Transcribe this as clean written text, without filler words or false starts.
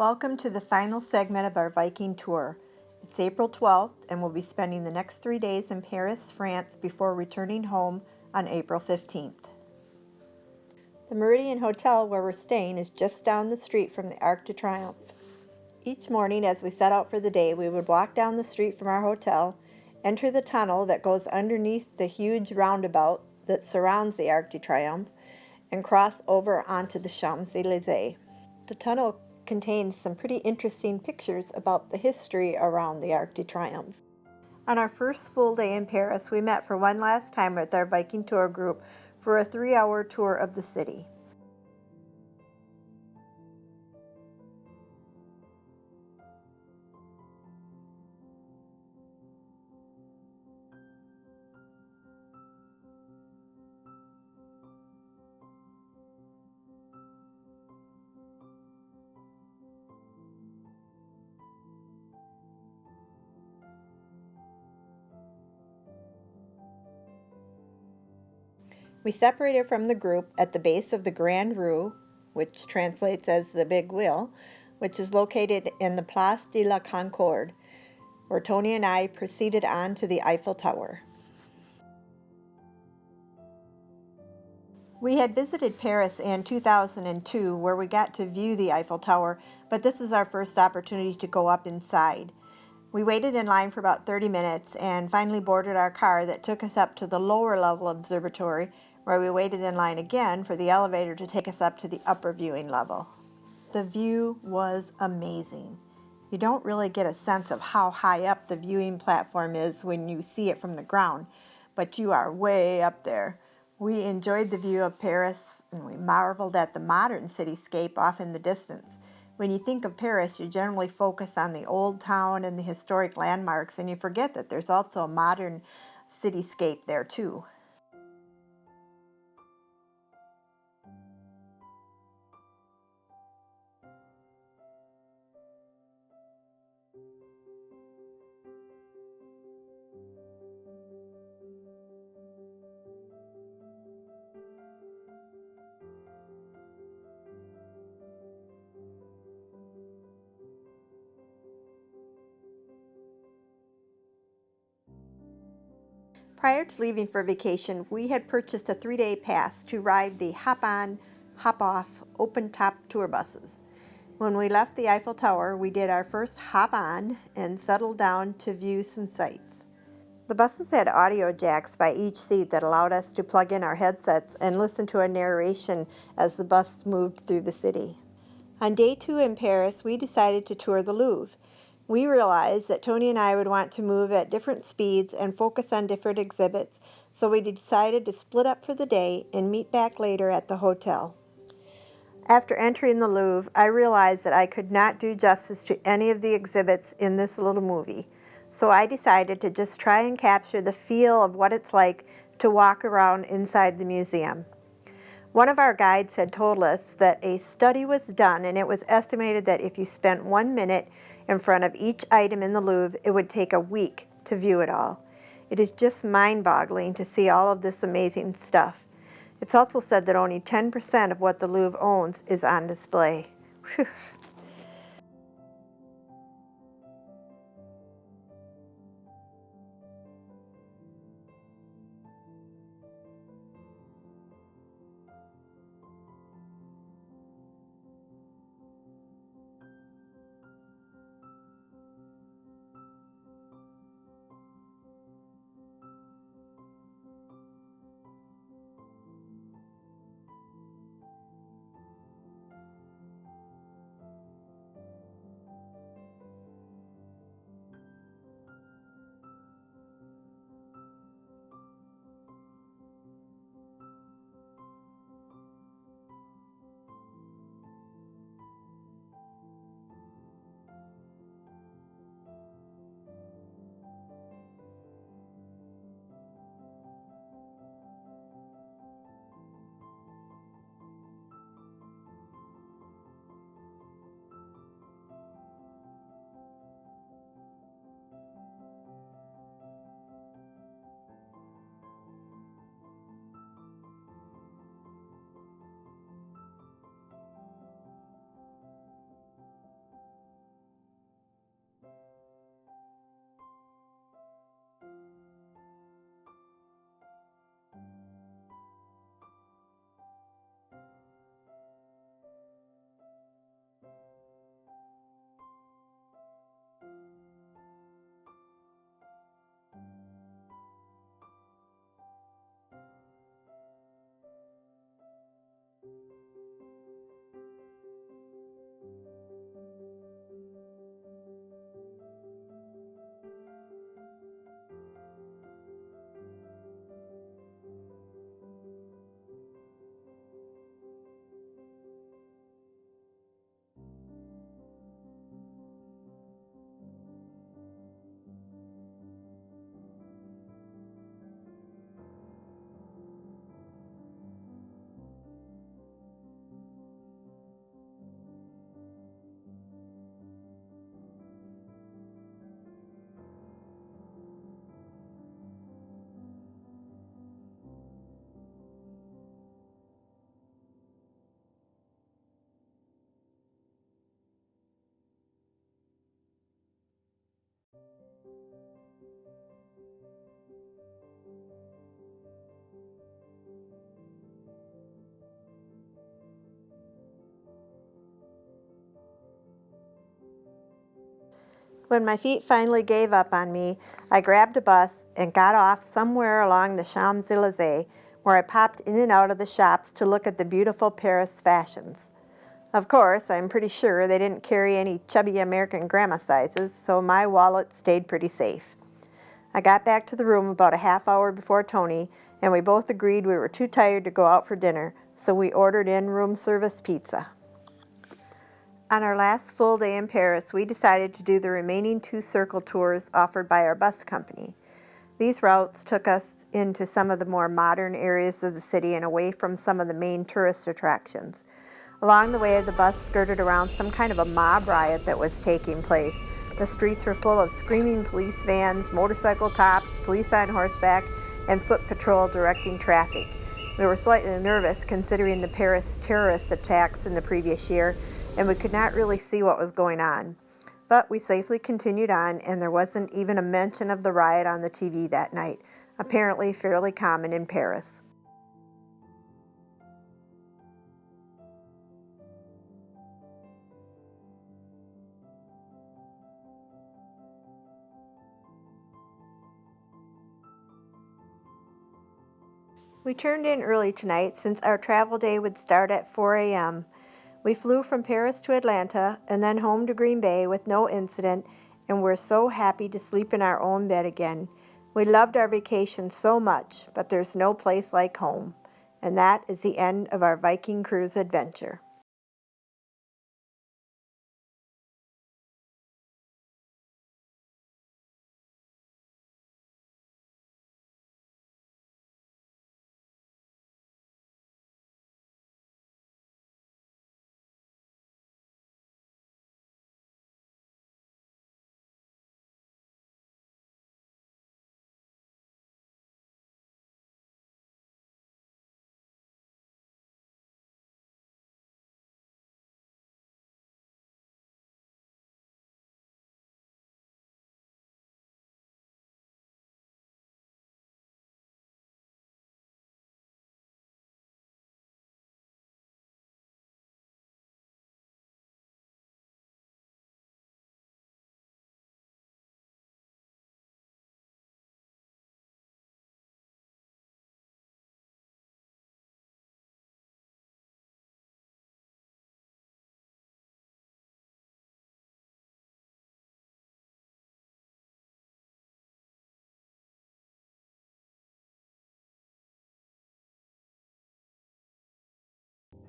Welcome to the final segment of our Viking tour. It's April 12th and we'll be spending the next 3 days in Paris, France before returning home on April 15th. The Meridian Hotel where we're staying is just down the street from the Arc de Triomphe. Each morning as we set out for the day, we would walk down the street from our hotel, enter the tunnel that goes underneath the huge roundabout that surrounds the Arc de Triomphe, and cross over onto the Champs-Élysées. The tunnel contains some pretty interesting pictures about the history around the Arc de Triomphe. On our first full day in Paris, we met for one last time with our Viking tour group for a 3-hour tour of the city. We separated from the group at the base of the Grand Rue, which translates as the Big Wheel, which is located in the Place de la Concorde, where Tony and I proceeded on to the Eiffel Tower. We had visited Paris in 2002, where we got to view the Eiffel Tower, but this is our first opportunity to go up inside. We waited in line for about 30 minutes and finally boarded our car that took us up to the lower level observatory, where we waited in line again for the elevator to take us up to the upper viewing level. The view was amazing. You don't really get a sense of how high up the viewing platform is when you see it from the ground, but you are way up there. We enjoyed the view of Paris and we marveled at the modern cityscape off in the distance. When you think of Paris, you generally focus on the old town and the historic landmarks, and you forget that there's also a modern cityscape there too. Prior to leaving for vacation, we had purchased a 3-day pass to ride the hop-on, hop-off, open-top tour buses. When we left the Eiffel Tower, we did our first hop-on and settled down to view some sights. The buses had audio jacks by each seat that allowed us to plug in our headsets and listen to a narration as the bus moved through the city. On day 2 in Paris, we decided to tour the Louvre. We realized that Tony and I would want to move at different speeds and focus on different exhibits, so we decided to split up for the day and meet back later at the hotel. After entering the Louvre, I realized that I could not do justice to any of the exhibits in this little movie, so I decided to just try and capture the feel of what it's like to walk around inside the museum. One of our guides had told us that a study was done, and it was estimated that if you spent 1 minute in front of each item in the Louvre, it would take a week to view it all. It is just mind-boggling to see all of this amazing stuff. It's also said that only 10% of what the Louvre owns is on display. Whew. When my feet finally gave up on me, I grabbed a bus and got off somewhere along the Champs-Élysées, where I popped in and out of the shops to look at the beautiful Paris fashions. Of course, I'm pretty sure they didn't carry any chubby American grandma sizes, so my wallet stayed pretty safe. I got back to the room about a half hour before Tony, and we both agreed we were too tired to go out for dinner, so we ordered in room service pizza. On our last full day in Paris, we decided to do the remaining 2 circle tours offered by our bus company. These routes took us into some of the more modern areas of the city and away from some of the main tourist attractions. Along the way, the bus skirted around some kind of a mob riot that was taking place. The streets were full of screaming police vans, motorcycle cops, police on horseback, and foot patrol directing traffic. We were slightly nervous considering the Paris terrorist attacks in the previous year, and we could not really see what was going on. But we safely continued on, and there wasn't even a mention of the riot on the TV that night, apparently fairly common in Paris. We turned in early tonight since our travel day would start at 4 a.m. We flew from Paris to Atlanta and then home to Green Bay with no incident, and we're so happy to sleep in our own bed again. We loved our vacation so much, but there's no place like home. And that is the end of our Viking Cruise adventure.